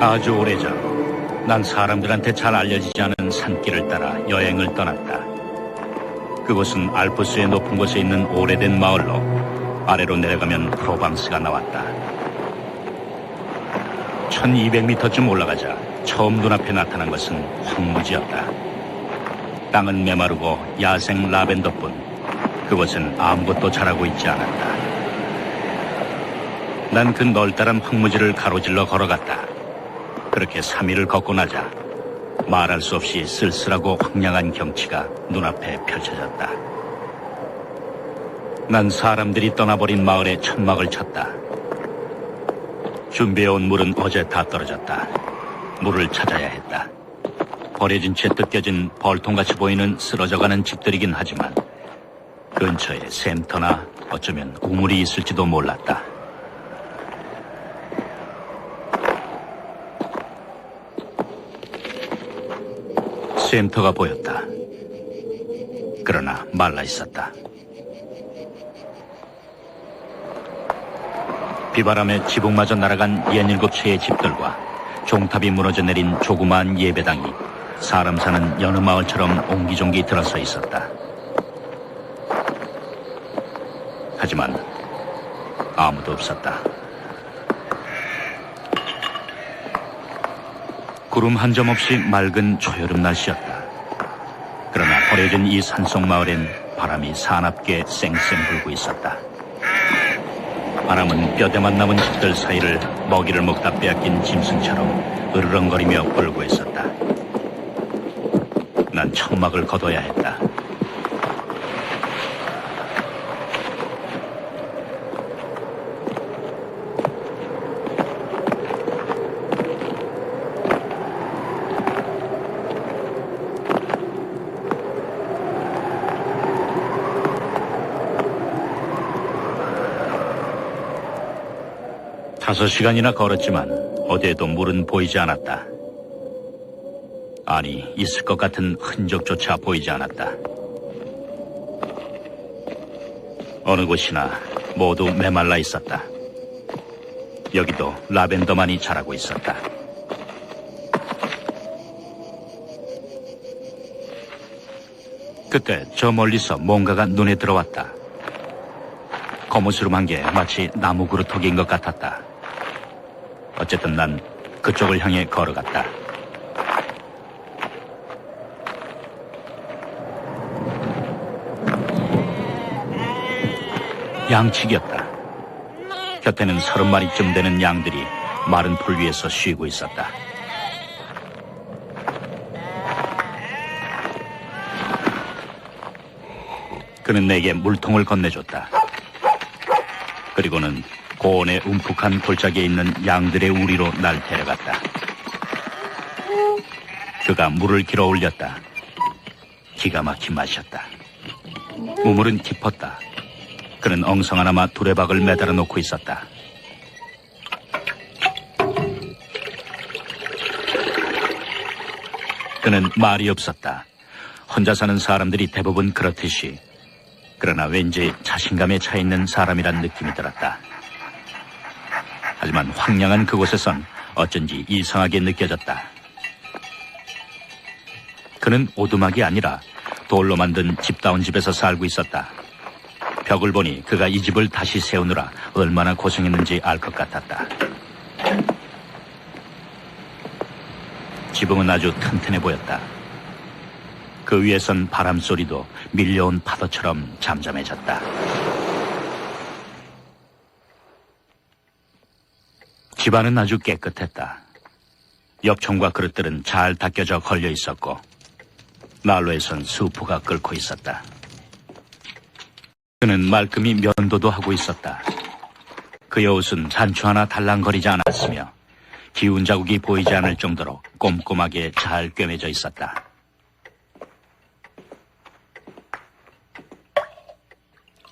아주 오래전 난 사람들한테 잘 알려지지 않은 산길을 따라 여행을 떠났다. 그곳은 알프스의 높은 곳에 있는 오래된 마을로 아래로 내려가면 프로방스가 나왔다. 1200m쯤 올라가자 처음 눈앞에 나타난 것은 황무지였다. 땅은 메마르고 야생 라벤더뿐 그곳은 아무것도 자라고 있지 않았다. 난 그 널따란 황무지를 가로질러 걸어갔다. 그렇게 3일을 걷고 나자 말할 수 없이 쓸쓸하고 황량한 경치가 눈앞에 펼쳐졌다. 난 사람들이 떠나버린 마을에 천막을 쳤다. 준비해온 물은 어제 다 떨어졌다. 물을 찾아야 했다. 버려진 채 뜯겨진 벌통같이 보이는 쓰러져가는 집들이긴 하지만 근처에 샘터나 어쩌면 우물이 있을지도 몰랐다. 샘터가 보였다. 그러나 말라 있었다. 비바람에 지붕마저 날아간 67채의 집들과 종탑이 무너져 내린 조그마한 예배당이 사람 사는 여느 마을처럼 옹기종기 들어서 있었다. 하지만 아무도 없었다. 구름 한 점 없이 맑은 초여름 날씨였다. 그러나 버려진 이 산속 마을엔 바람이 사납게 쌩쌩 불고 있었다. 바람은 뼈대만 남은 집들 사이를 먹이를 먹다 빼앗긴 짐승처럼 으르렁거리며 불고 있었다. 난 천막을 걷어야 했다. 다섯 시간이나 걸었지만 어디에도 물은 보이지 않았다. 아니, 있을 것 같은 흔적조차 보이지 않았다. 어느 곳이나 모두 메말라 있었다. 여기도 라벤더만이 자라고 있었다. 그때 저 멀리서 뭔가가 눈에 들어왔다. 거무스름한 게 마치 나무 그루터기인 것 같았다. 어쨌든 난 그쪽을 향해 걸어갔다. 양치기였다. 곁에는 30마리쯤 되는 양들이 마른 풀 위에서 쉬고 있었다. 그는 내게 물통을 건네줬다. 그리고는 고온의 움푹한 골짜기에 있는 양들의 우리로 날 데려갔다. 그가 물을 길어 올렸다. 기가 막힌 맛이었다. 우물은 깊었다. 그는 엉성하나마 두레박을 매달아 놓고 있었다. 그는 말이 없었다. 혼자 사는 사람들이 대부분 그렇듯이. 그러나 왠지 자신감에 차 있는 사람이란 느낌이 들었다. 하지만 황량한 그곳에선 어쩐지 이상하게 느껴졌다. 그는 오두막이 아니라 돌로 만든 집다운 집에서 살고 있었다. 벽을 보니 그가 이 집을 다시 세우느라 얼마나 고생했는지 알 것 같았다. 지붕은 아주 튼튼해 보였다. 그 위에선 바람소리도 밀려온 파도처럼 잠잠해졌다. 집안은 아주 깨끗했다. 엽총과 그릇들은 잘 닦여져 걸려 있었고 난로에선 수프가 끓고 있었다. 그는 말끔히 면도도 하고 있었다. 그의 옷은 단추 하나 달랑거리지 않았으며 기운 자국이 보이지 않을 정도로 꼼꼼하게 잘 꿰매져 있었다.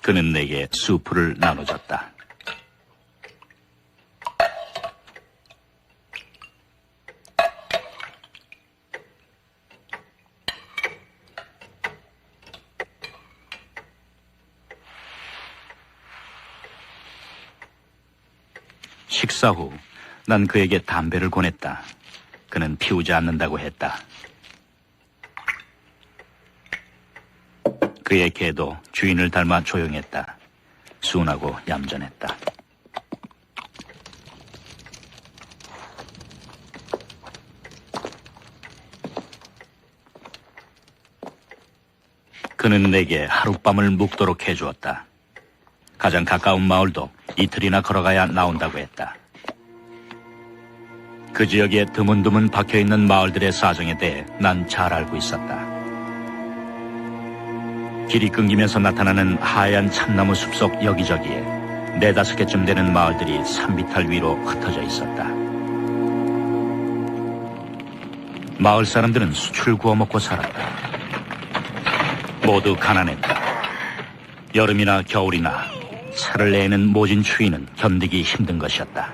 그는 내게 수프를 나눠줬다. 식사 후 난 그에게 담배를 권했다. 그는 피우지 않는다고 했다. 그의 개도 주인을 닮아 조용했다. 순하고 얌전했다. 그는 내게 하룻밤을 묵도록 해주었다. 가장 가까운 마을도 이틀이나 걸어가야 나온다고 했다. 그 지역에 드문드문 박혀있는 마을들의 사정에 대해 난 잘 알고 있었다. 길이 끊기면서 나타나는 하얀 참나무 숲속 여기저기에 4-5개쯤 되는 마을들이 산비탈 위로 흩어져 있었다. 마을 사람들은 수출 구워 먹고 살았다. 모두 가난했다. 여름이나 겨울이나 살을 내는 모진 추위는 견디기 힘든 것이었다.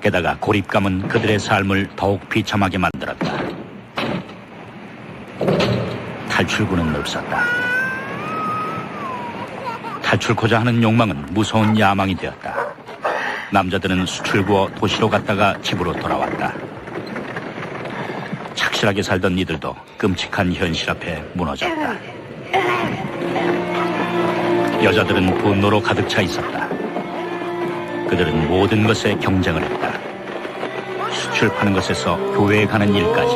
게다가 고립감은 그들의 삶을 더욱 비참하게 만들었다. 탈출구는 없었다. 탈출코자 하는 욕망은 무서운 야망이 되었다. 남자들은 수출 구워 도시로 갔다가 집으로 돌아왔다. 착실하게 살던 이들도 끔찍한 현실 앞에 무너졌다. 여자들은 분노로 가득 차 있었다. 그들은 모든 것에 경쟁을 했다. 수출 파는 것에서 교회에 가는 일까지.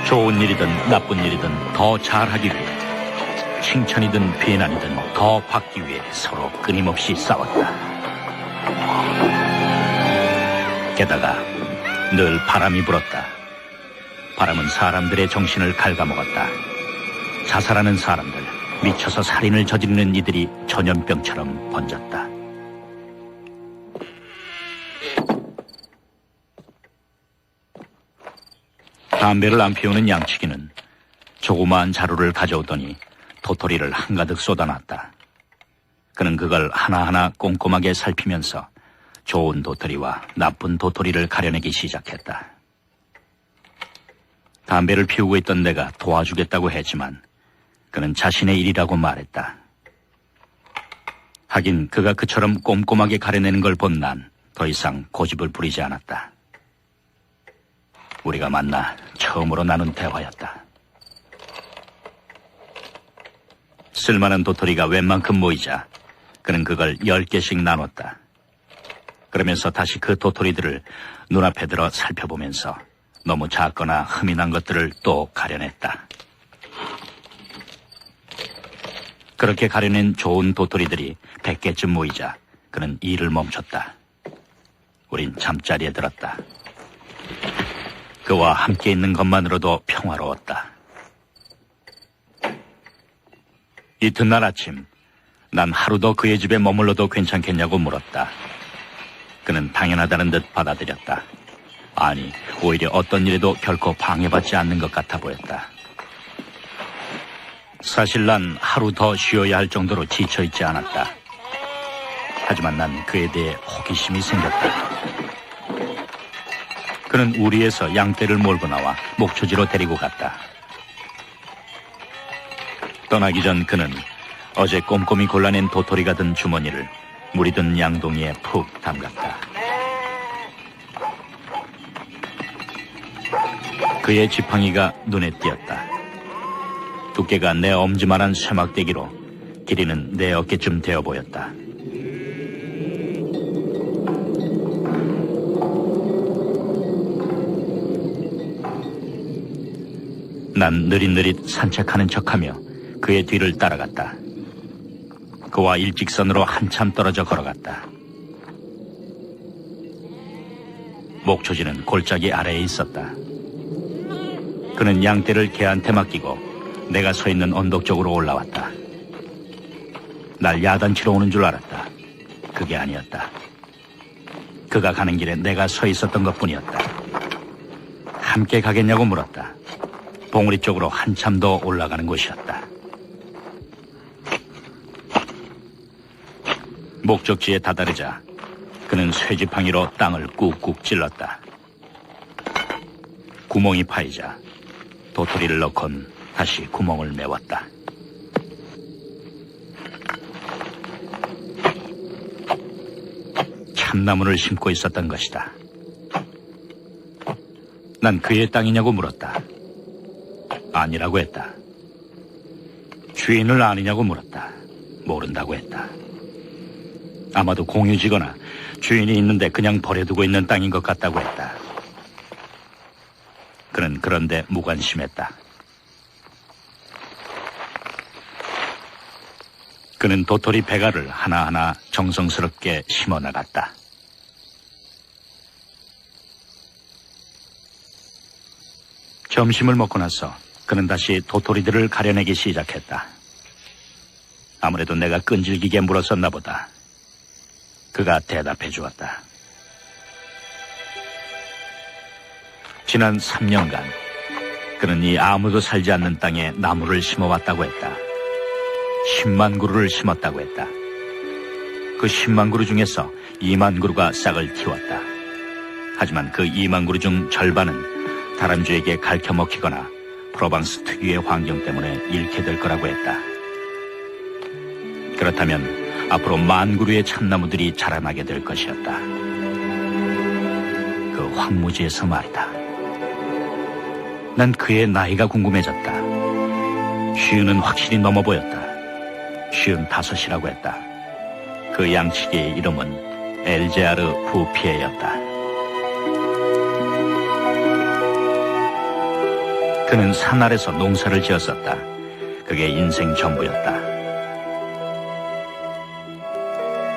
좋은 일이든 나쁜 일이든 더 잘하기 위해, 칭찬이든 비난이든 더 받기 위해 서로 끊임없이 싸웠다. 게다가 늘 바람이 불었다. 바람은 사람들의 정신을 갉아먹었다. 자살하는 사람들, 미쳐서 살인을 저지르는 이들이 전염병처럼 번졌다. 담배를 안 피우는 양치기는 조그마한 자루를 가져오더니 도토리를 한가득 쏟아놨다. 그는 그걸 하나하나 꼼꼼하게 살피면서 좋은 도토리와 나쁜 도토리를 가려내기 시작했다. 담배를 피우고 있던 내가 도와주겠다고 했지만 그는 자신의 일이라고 말했다. 하긴 그가 그처럼 꼼꼼하게 가려내는 걸 본 난 더 이상 고집을 부리지 않았다. 우리가 만나 처음으로 나눈 대화였다. 쓸만한 도토리가 웬만큼 모이자 그는 그걸 10개씩 나눴다. 그러면서 다시 그 도토리들을 눈앞에 들어 살펴보면서 너무 작거나 흠이 난 것들을 또 가려냈다. 그렇게 가려낸 좋은 도토리들이 100개쯤 모이자 그는 일을 멈췄다. 우린 잠자리에 들었다. 그와 함께 있는 것만으로도 평화로웠다. 이튿날 아침, 난 하루 더 그의 집에 머물러도 괜찮겠냐고 물었다. 그는 당연하다는 듯 받아들였다. 아니, 오히려 어떤 일에도 결코 방해받지 않는 것 같아 보였다. 사실 난 하루 더 쉬어야 할 정도로 지쳐있지 않았다. 하지만 난 그에 대해 호기심이 생겼다. 그는 우리에서 양떼를 몰고 나와 목초지로 데리고 갔다. 떠나기 전 그는 어제 꼼꼼히 골라낸 도토리가 든 주머니를 물이 든 양동이에 푹 담갔다. 그의 지팡이가 눈에 띄었다. 두께가 내 엄지만한 쇠막대기로 길이는 내 어깨쯤 되어 보였다. 난 느릿느릿 산책하는 척하며 그의 뒤를 따라갔다. 그와 일직선으로 한참 떨어져 걸어갔다. 목초지는 골짜기 아래에 있었다. 그는 양떼를 개한테 맡기고 내가 서 있는 언덕 쪽으로 올라왔다. 날 야단치러 오는 줄 알았다. 그게 아니었다. 그가 가는 길에 내가 서 있었던 것뿐이었다. 함께 가겠냐고 물었다. 봉우리 쪽으로 한참 더 올라가는 곳이었다. 목적지에 다다르자 그는 쇠지팡이로 땅을 꾹꾹 찔렀다. 구멍이 파이자 도토리를 넣곤 다시 구멍을 메웠다. 참나무를 심고 있었던 것이다. 난 그의 땅이냐고 물었다. 아니라고 했다. 주인을 아느냐고 물었다. 모른다고 했다. 아마도 공유지거나 주인이 있는데 그냥 버려두고 있는 땅인 것 같다고 했다. 그는 그런데 무관심했다. 그는 도토리 배가를 하나하나 정성스럽게 심어나갔다. 점심을 먹고 나서 그는 다시 도토리들을 가려내기 시작했다. 아무래도 내가 끈질기게 물었었나 보다. 그가 대답해 주었다. 지난 3년간 그는 이 아무도 살지 않는 땅에 나무를 심어왔다고 했다. 10만 그루를 심었다고 했다. 그 10만 그루 중에서 2만 그루가 싹을 틔웠다. 하지만 그 2만 그루 중 절반은 다람쥐에게 갉혀먹히거나 프로방스 특유의 환경 때문에 잃게 될 거라고 했다. 그렇다면 앞으로 1만 그루의 참나무들이 자라나게 될 것이었다. 그 황무지에서 말이다. 난 그의 나이가 궁금해졌다. 50은 확실히 넘어 보였다. 55이라고 했다. 그 양치기의 이름은 엘제아르 부피에였다. 그는 산 아래서 농사를 지었었다. 그게 인생 전부였다.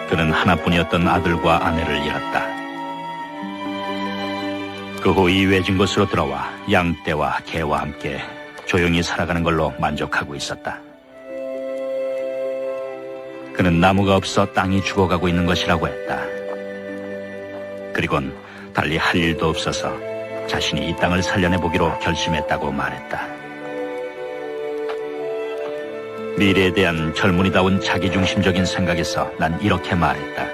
그는 하나뿐이었던 아들과 아내를 잃었다. 그 후 이 외진 곳으로 들어와 양떼와 개와 함께 조용히 살아가는 걸로 만족하고 있었다. 그는 나무가 없어 땅이 죽어가고 있는 것이라고 했다. 그리곤 달리 할 일도 없어서 자신이 이 땅을 살려내보기로 결심했다고 말했다. 미래에 대한 젊은이다운 자기중심적인 생각에서 난 이렇게 말했다.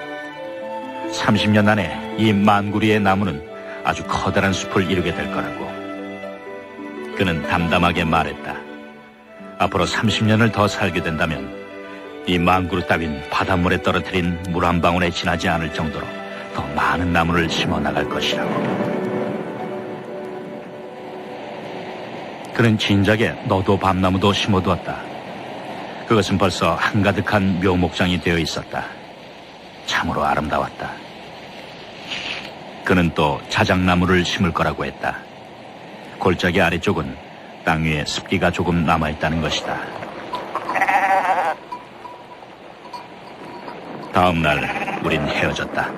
30년 안에 이 1만 그루의 나무는 아주 커다란 숲을 이루게 될 거라고. 그는 담담하게 말했다. 앞으로 30년을 더 살게 된다면 이 1만 그루 따윈 바닷물에 떨어뜨린 물 한 방울에 지나지 않을 정도로 더 많은 나무를 심어 나갈 것이라고. 그는 진작에 너도 밤나무도 심어두었다. 그것은 벌써 한가득한 묘목장이 되어 있었다. 참으로 아름다웠다. 그는 또 자작나무를 심을 거라고 했다. 골짜기 아래쪽은 땅 위에 습기가 조금 남아있다는 것이다. 다음 날 우린 헤어졌다.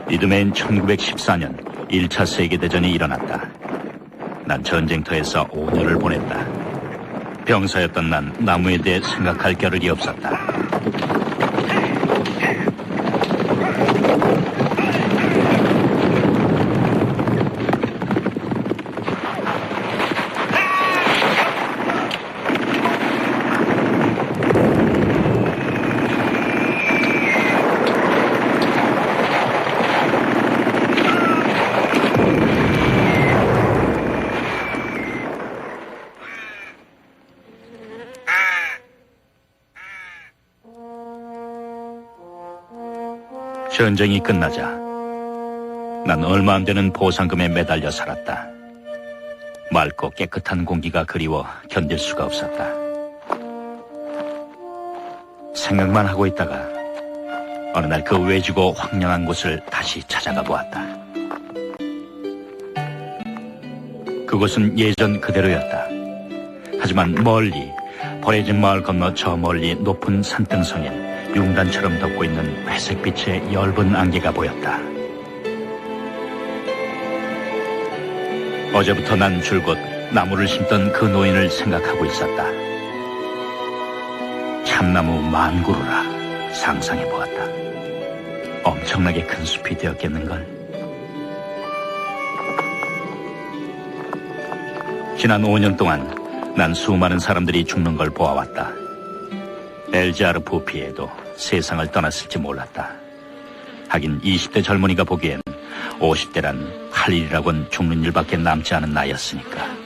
이듬해인 1914년 1차 세계대전이 일어났다. 난 전쟁터에서 5년을 보냈다. 병사였던 난 나무에 대해 생각할 겨를이 없었다. 전쟁이 끝나자 난 얼마 안 되는 보상금에 매달려 살았다. 맑고 깨끗한 공기가 그리워 견딜 수가 없었다. 생각만 하고 있다가 어느 날 그 외지고 황량한 곳을 다시 찾아가 보았다. 그곳은 예전 그대로였다. 하지만 멀리 버려진 마을 건너 저 멀리 높은 산등성엔 융단처럼 덮고 있는 회색빛의 엷은 안개가 보였다. 어제부터 난 줄곧 나무를 심던 그 노인을 생각하고 있었다. 참나무 1만 그루라 상상해보았다. 엄청나게 큰 숲이 되었겠는걸. 지난 5년 동안 난 수많은 사람들이 죽는 걸 보아왔다. 엘자르 부피에도 세상을 떠났을지 몰랐다. 하긴 20대 젊은이가 보기엔 50대란 할 일이라곤 죽는 일밖에 남지 않은 나이였으니까.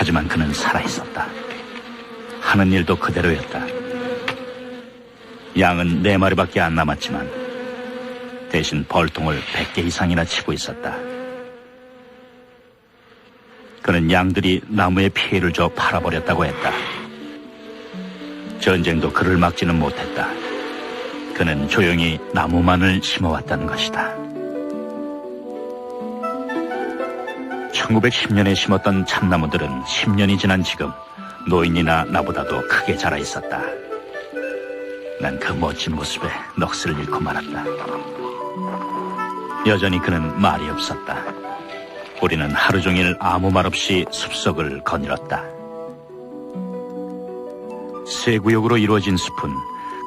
하지만 그는 살아있었다. 하는 일도 그대로였다. 양은 4마리밖에 안 남았지만 대신 벌통을 100개 이상이나 치고 있었다. 그는 양들이 나무에 피해를 줘 팔아버렸다고 했다. 전쟁도 그를 막지는 못했다. 그는 조용히 나무만을 심어왔다는 것이다. 1910년에 심었던 참나무들은 10년이 지난 지금 노인이나 나보다도 크게 자라 있었다. 난 그 멋진 모습에 넋을 잃고 말았다. 여전히 그는 말이 없었다. 우리는 하루 종일 아무 말 없이 숲속을 거닐었다. 세 구역으로 이루어진 숲은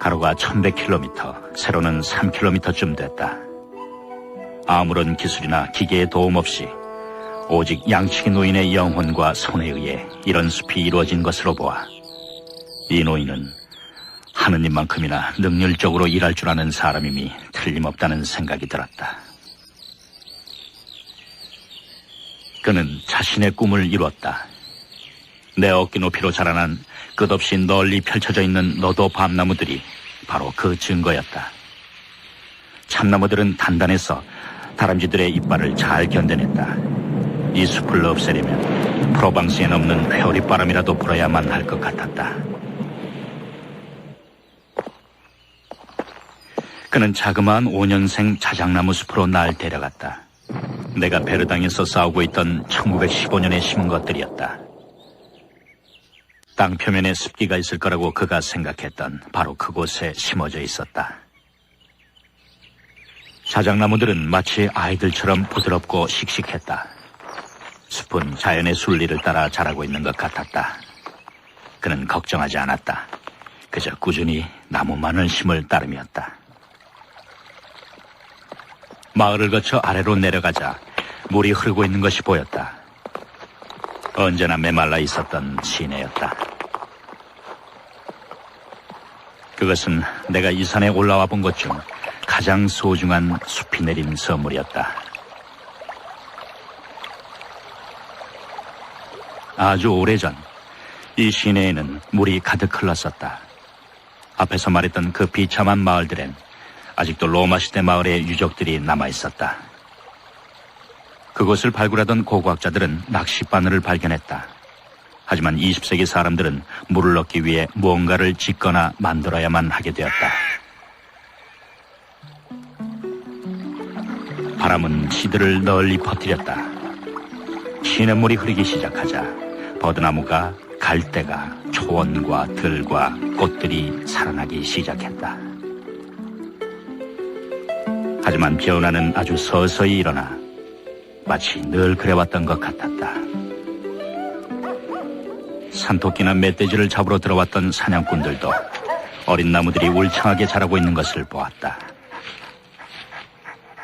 가로가 1100km, 세로는 3km쯤 됐다. 아무런 기술이나 기계의 도움 없이 오직 양치기 노인의 영혼과 손에 의해 이런 숲이 이루어진 것으로 보아 이 노인은 하느님만큼이나 능률적으로 일할 줄 아는 사람임이 틀림없다는 생각이 들었다. 그는 자신의 꿈을 이뤘다. 내 어깨 높이로 자라난 끝없이 널리 펼쳐져 있는 너도 밤나무들이 바로 그 증거였다. 참나무들은 단단해서 다람쥐들의 이빨을 잘 견뎌냈다. 이 숲을 없애려면 프로방스에 넘는 회오리바람이라도 불어야만 할 것 같았다. 그는 자그마한 5년생 자작나무 숲으로 날 데려갔다. 내가 베르당에서 싸우고 있던 1915년에 심은 것들이었다. 땅 표면에 습기가 있을 거라고 그가 생각했던 바로 그곳에 심어져 있었다. 자작나무들은 마치 아이들처럼 부드럽고 씩씩했다. 숲은 자연의 순리를 따라 자라고 있는 것 같았다. 그는 걱정하지 않았다. 그저 꾸준히 나무만을 심을 따름이었다. 마을을 거쳐 아래로 내려가자 물이 흐르고 있는 것이 보였다. 언제나 메말라 있었던 시내였다. 그것은 내가 이 산에 올라와 본 것 중 가장 소중한 숲이 내린 선물이었다. 아주 오래전 이 시내에는 물이 가득 흘렀었다. 앞에서 말했던 그 비참한 마을들엔 아직도 로마 시대 마을의 유적들이 남아있었다. 그곳을 발굴하던 고고학자들은 낚싯바늘을 발견했다. 하지만 20세기 사람들은 물을 얻기 위해 무언가를 짓거나 만들어야만 하게 되었다. 바람은 시들을 널리 퍼뜨렸다. 시냇물이 흐르기 시작하자 버드나무가 갈대가 초원과 들과 꽃들이 살아나기 시작했다. 하지만 변화는 아주 서서히 일어나 마치 늘 그래왔던 것 같았다. 산토끼나 멧돼지를 잡으러 들어왔던 사냥꾼들도 어린 나무들이 울창하게 자라고 있는 것을 보았다.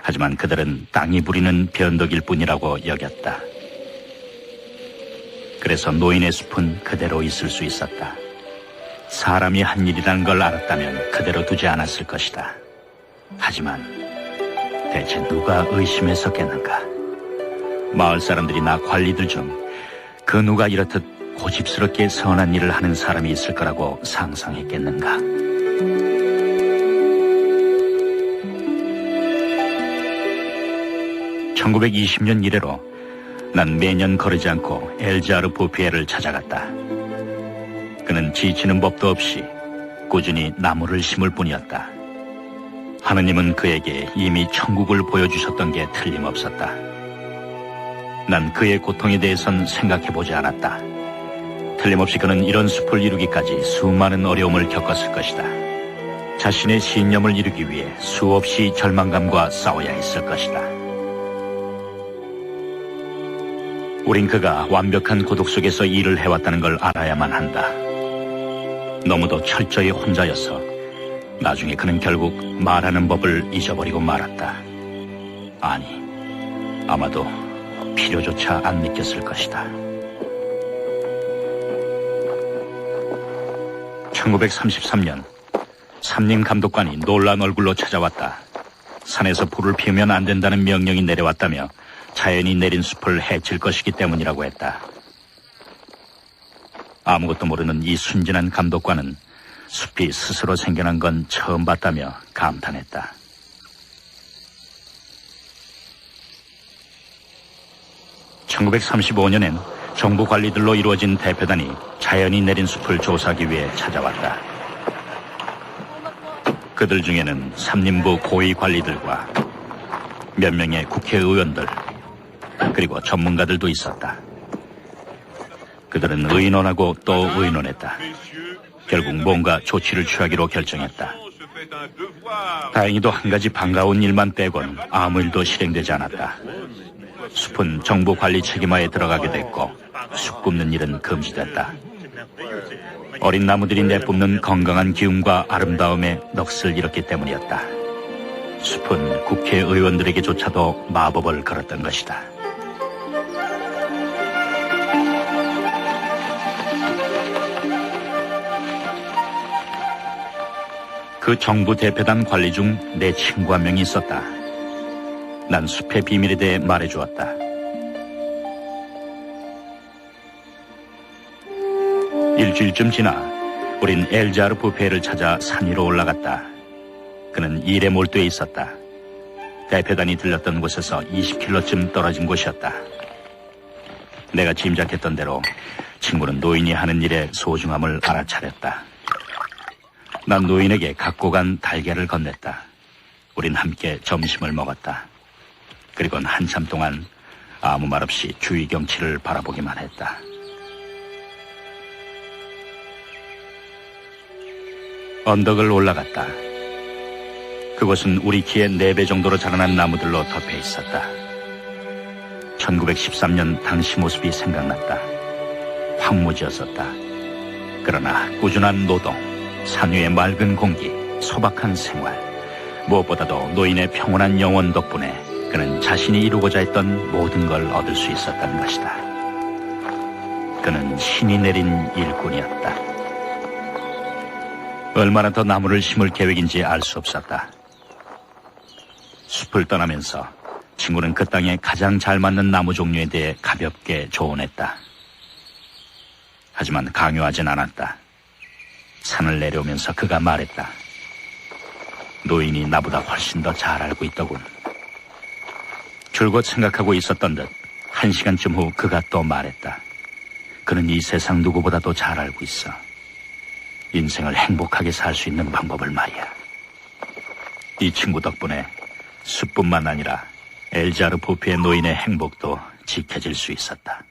하지만 그들은 땅이 부리는 변덕일 뿐이라고 여겼다. 그래서 노인의 숲은 그대로 있을 수 있었다. 사람이 한 일이라는 걸 알았다면 그대로 두지 않았을 것이다. 하지만 대체 누가 의심했었겠는가? 마을 사람들이나 관리들 중 그 누가 이렇듯 고집스럽게 선한 일을 하는 사람이 있을 거라고 상상했겠는가? (1920년) 이래로 난 매년 거르지 않고 엘자르 보피에를 찾아갔다. 그는 지치는 법도 없이 꾸준히 나무를 심을 뿐이었다. 하느님은 그에게 이미 천국을 보여주셨던 게 틀림없었다. 난 그의 고통에 대해선 생각해보지 않았다. 틀림없이 그는 이런 숲을 이루기까지 수많은 어려움을 겪었을 것이다. 자신의 신념을 이루기 위해 수없이 절망감과 싸워야 했을 것이다. 우린 그가 완벽한 고독 속에서 일을 해왔다는 걸 알아야만 한다. 너무도 철저히 혼자여서 나중에 그는 결국 말하는 법을 잊어버리고 말았다. 아니, 아마도 필요조차 안 느꼈을 것이다. 1933년 삼림 감독관이 놀란 얼굴로 찾아왔다. 산에서 불을 피우면 안 된다는 명령이 내려왔다며 자연이 내린 숲을 해칠 것이기 때문이라고 했다. 아무것도 모르는 이 순진한 감독관은 숲이 스스로 생겨난 건 처음 봤다며 감탄했다. (1935년엔) 정부 관리들로 이루어진 대표단이 자연이 내린 숲을 조사하기 위해 찾아왔다. 그들 중에는 산림부 고위 관리들과 몇 명의 국회의원들, 그리고 전문가들도 있었다. 그들은 의논하고 또 의논했다. 결국 뭔가 조치를 취하기로 결정했다. 다행히도 한 가지 반가운 일만 빼곤 아무 일도 실행되지 않았다. 숲은 정부 관리 책임하에 들어가게 됐고 숲 굽는 일은 금지됐다. 어린 나무들이 내뿜는 건강한 기운과 아름다움에 넋을 잃었기 때문이었다. 숲은 국회의원들에게조차도 마법을 걸었던 것이다. 그 정부 대표단 관리 중 내 친구 한 명이 있었다. 난 숲의 비밀에 대해 말해주었다. 일주일쯤 지나 우린 엘자르 부페를 찾아 산 위로 올라갔다. 그는 일에 몰두해 있었다. 대표단이 들렸던 곳에서 20km쯤 떨어진 곳이었다. 내가 짐작했던 대로 친구는 노인이 하는 일의 소중함을 알아차렸다. 난 노인에게 갖고 간 달걀을 건넸다. 우린 함께 점심을 먹었다. 그리고는 한참 동안 아무 말 없이 주위 경치를 바라보기만 했다. 언덕을 올라갔다. 그곳은 우리 키의 4배 정도로 자라난 나무들로 덮여 있었다. 1913년 당시 모습이 생각났다. 황무지였었다. 그러나 꾸준한 노동, 산 위의 맑은 공기, 소박한 생활, 무엇보다도 노인의 평온한 영혼 덕분에 그는 자신이 이루고자 했던 모든 걸 얻을 수 있었다는 것이다. 그는 신이 내린 일꾼이었다. 얼마나 더 나무를 심을 계획인지 알 수 없었다. 숲을 떠나면서 친구는 그 땅에 가장 잘 맞는 나무 종류에 대해 가볍게 조언했다. 하지만 강요하진 않았다. 산을 내려오면서 그가 말했다. 노인이 나보다 훨씬 더 잘 알고 있더군. 줄곧 생각하고 있었던 듯 1시간쯤 후 그가 또 말했다. 그는 이 세상 누구보다도 잘 알고 있어. 인생을 행복하게 살 수 있는 방법을 말이야. 이 친구 덕분에 숲뿐만 아니라 엘자르 부페의 노인의 행복도 지켜질 수 있었다.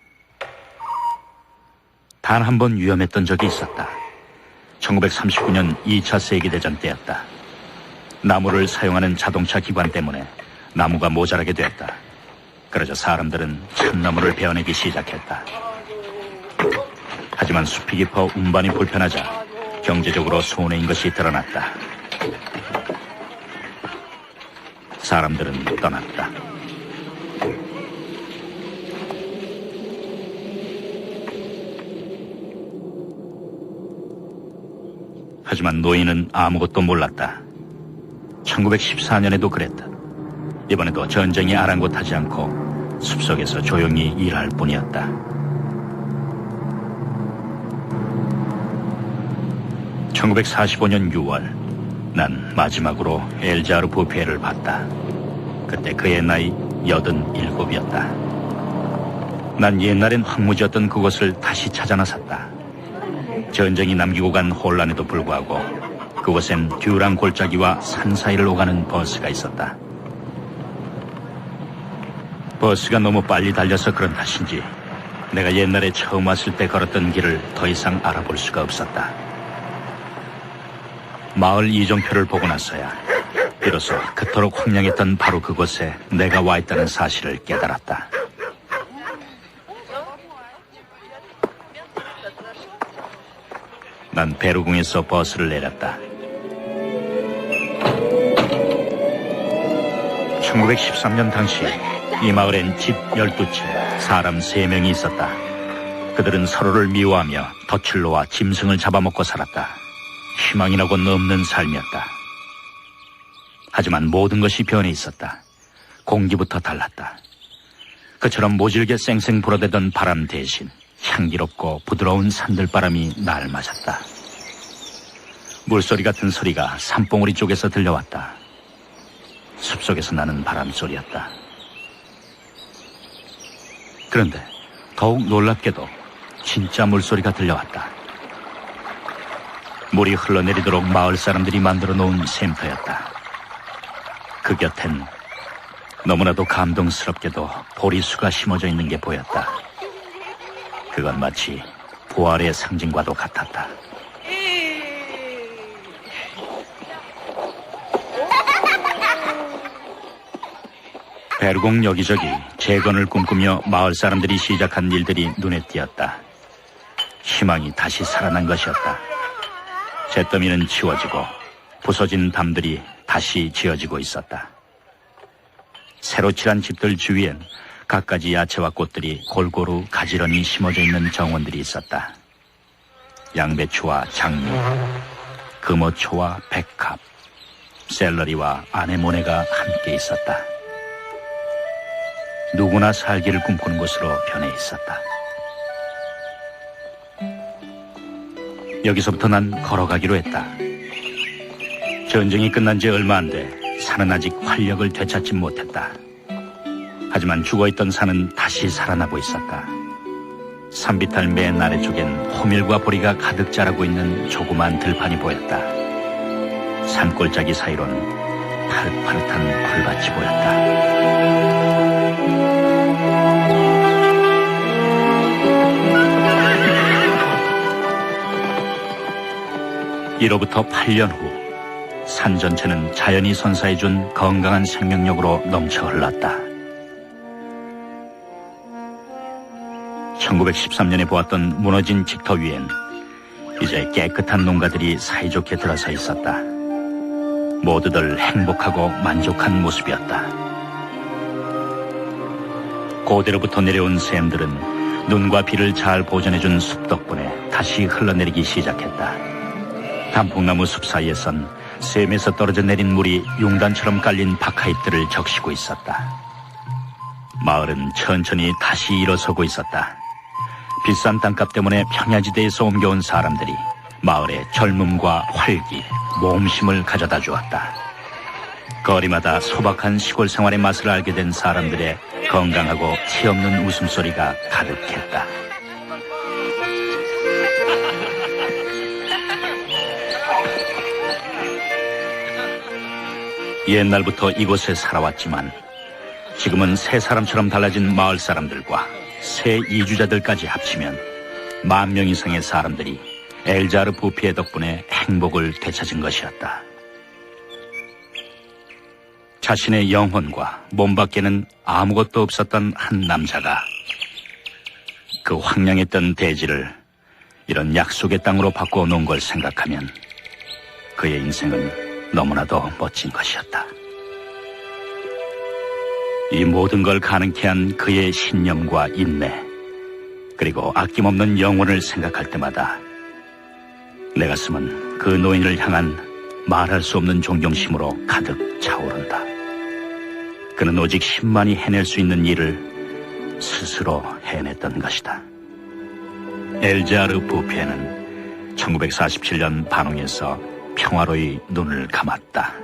단 한 번 위험했던 적이 있었다. 1939년 2차 세계대전 때였다. 나무를 사용하는 자동차 기관 때문에 나무가 모자라게 되었다. 그러자 사람들은 참나무를 베어내기 시작했다. 하지만 숲이 깊어 운반이 불편하자 경제적으로 손해인 것이 드러났다. 사람들은 떠났다. 하지만 노인은 아무것도 몰랐다. 1914년에도 그랬다. 이번에도 전쟁이 아랑곳하지 않고 숲속에서 조용히 일할 뿐이었다. (1945년 6월) 난 마지막으로 엘자르 부페를 봤다. 그때 그의 나이 87이었다. 난 옛날엔 황무지였던 그곳을 다시 찾아 나섰다. 전쟁이 남기고 간 혼란에도 불구하고 그곳엔 듀랑 골짜기와 산 사이를 오가는 버스가 있었다. 버스가 너무 빨리 달려서 그런 탓인지 내가 옛날에 처음 왔을 때 걸었던 길을 더 이상 알아볼 수가 없었다. 마을 이정표를 보고 나서야 비로소 그토록 황량했던 바로 그곳에 내가 와 있다는 사실을 깨달았다. 난 베르궁에서 버스를 내렸다. 1913년 당시 이 마을엔 집 12채, 사람 3명이 있었다. 그들은 서로를 미워하며 덫을 놓아 짐승을 잡아먹고 살았다. 희망이라고는 없는 삶이었다. 하지만 모든 것이 변해 있었다. 공기부터 달랐다. 그처럼 모질게 쌩쌩 불어대던 바람 대신 향기롭고 부드러운 산들바람이 날 맞았다. 물소리 같은 소리가 산봉우리 쪽에서 들려왔다. 숲속에서 나는 바람소리였다. 그런데 더욱 놀랍게도 진짜 물소리가 들려왔다. 물이 흘러내리도록 마을 사람들이 만들어 놓은 샘터였다. 그 곁엔 너무나도 감동스럽게도 보리수가 심어져 있는 게 보였다. 그건 마치 부활의 상징과도 같았다. 베르공 여기저기 재건을 꿈꾸며 마을 사람들이 시작한 일들이 눈에 띄었다. 희망이 다시 살아난 것이었다. 잿더미는 치워지고 부서진 담들이 다시 지어지고 있었다. 새로 칠한 집들 주위엔 갖가지 야채와 꽃들이 골고루 가지런히 심어져 있는 정원들이 있었다. 양배추와 장미, 금어초와 백합, 샐러리와 아네모네가 함께 있었다. 누구나 살기를 꿈꾸는 곳으로 변해 있었다. 여기서부터 난 걸어가기로 했다. 전쟁이 끝난 지 얼마 안 돼 산은 아직 활력을 되찾지 못했다. 하지만 죽어있던 산은 다시 살아나고 있었다. 산비탈 맨 아래쪽엔 호밀과 보리가 가득 자라고 있는 조그만 들판이 보였다. 산골짜기 사이로는 파릇파릇한 풀밭이 보였다. 이로부터 8년 후 산 전체는 자연이 선사해준 건강한 생명력으로 넘쳐 흘렀다. 1913년에 보았던 무너진 직터 위엔 이제 깨끗한 농가들이 사이좋게 들어서 있었다. 모두들 행복하고 만족한 모습이었다. 고대로부터 내려온 샘들은 눈과 비를 잘 보존해준 숲 덕분에 다시 흘러내리기 시작했다. 단풍나무 숲 사이에선 샘에서 떨어져 내린 물이 용단처럼 깔린 박하잎들을 적시고 있었다. 마을은 천천히 다시 일어서고 있었다. 비싼 땅값 때문에 평야지대에서 옮겨온 사람들이 마을에 젊음과 활기, 모험심을 가져다 주었다. 거리마다 소박한 시골 생활의 맛을 알게 된 사람들의 건강하고 티없는 웃음소리가 가득했다. 옛날부터 이곳에 살아왔지만 지금은 새 사람처럼 달라진 마을 사람들과 새 이주자들까지 합치면 10,000명 이상의 사람들이 엘자르 부피의 덕분에 행복을 되찾은 것이었다. 자신의 영혼과 몸 밖에는 아무것도 없었던 한 남자가 그 황량했던 대지를 이런 약속의 땅으로 바꾸어 놓은 걸 생각하면 그의 인생은 너무나도 멋진 것이었다. 이 모든 걸 가능케 한 그의 신념과 인내, 그리고 아낌없는 영혼을 생각할 때마다 내 가슴은 그 노인을 향한 말할 수 없는 존경심으로 가득 차오른다. 그는 오직 10만이 해낼 수 있는 일을 스스로 해냈던 것이다. 엘자르 부페는 1947년 반홍에서 평화로이 눈을 감았다.